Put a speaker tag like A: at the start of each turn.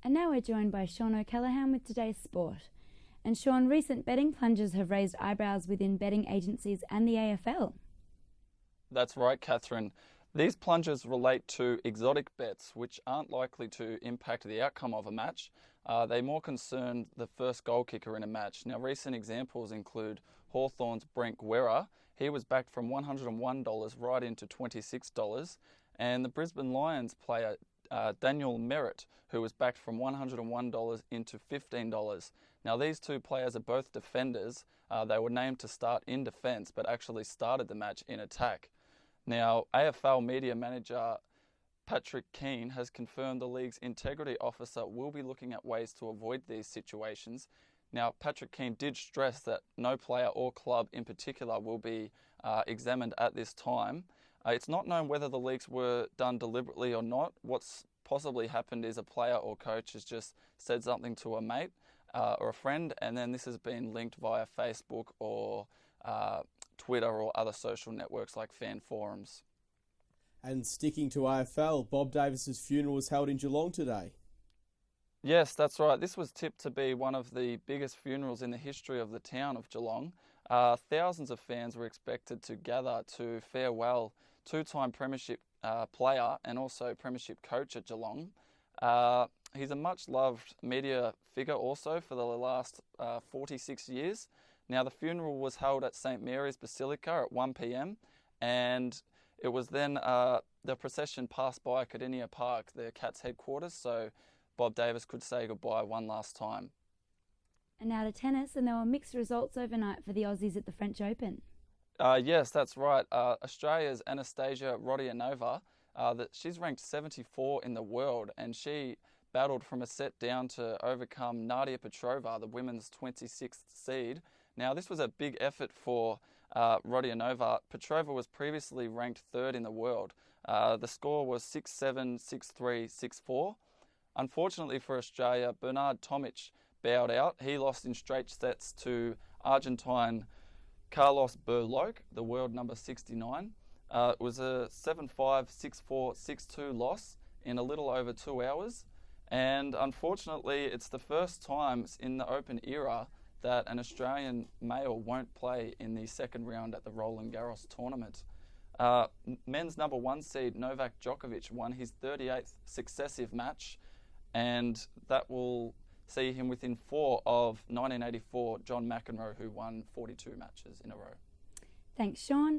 A: And now we're joined by Sean O'Callaghan with today's sport. And Sean, recent betting plunges have raised eyebrows within betting agencies and the AFL.
B: That's right, Catherine. These plunges relate to exotic bets which aren't likely to impact the outcome of a match. They more concern the first goal kicker in a match. Now, recent examples include Hawthorn's Brent Guerra. He was backed from $101 right into $26. And the Brisbane Lions player Daniel Merritt, who was backed from $101 into $15. Now, these two players are both defenders. They were named to start in defence, but actually started the match in attack. Now, AFL media manager Patrick Keane has confirmed the league's integrity officer will be looking at ways to avoid these situations. Now, Patrick Keane did stress that no player or club in particular will be examined at this time. It's not known whether the leaks were done deliberately or not. What's possibly happened is a player or coach has just said something to a mate or a friend, and then this has been linked via Facebook or Twitter or other social networks like fan forums.
C: And sticking to AFL, Bob Davis's funeral was held in Geelong today.
B: Yes, that's right. This was tipped to be one of the biggest funerals in the history of the town of Geelong. Thousands of fans were expected to gather to farewell two-time premiership player and also premiership coach at Geelong. He's a much-loved media figure also for the last 46 years. Now, the funeral was held at St Mary's Basilica at 1 p.m. and it was then the procession passed by Cardinia Park, the Cats headquarters, so Bob Davis could say goodbye one last time.
A: And now to tennis, and there were mixed results overnight for the Aussies at the French Open.
B: Yes, that's right. Australia's Anastasia Rodionova, she's ranked 74 in the world, and she battled from a set down to overcome Nadia Petrova, the women's 26th seed. Now, this was a big effort for Rodionova. Petrova was previously ranked third in the world. The score was 6-7, 6-3, 6-4. Unfortunately for Australia, Bernard Tomic bowed out. He lost in straight sets to Argentine Carlos Berlocq, the world number 69. It was a 7-5, 6-4, 6-2 loss in a little over 2 hours. And unfortunately, it's the first time in the Open era that an Australian male won't play in the second round at the Roland Garros tournament. Men's number one seed Novak Djokovic won his 38th successive match, and that will see him within 4 of 1984 John McEnroe, who won 42 matches in a row.
A: Thanks, Sean.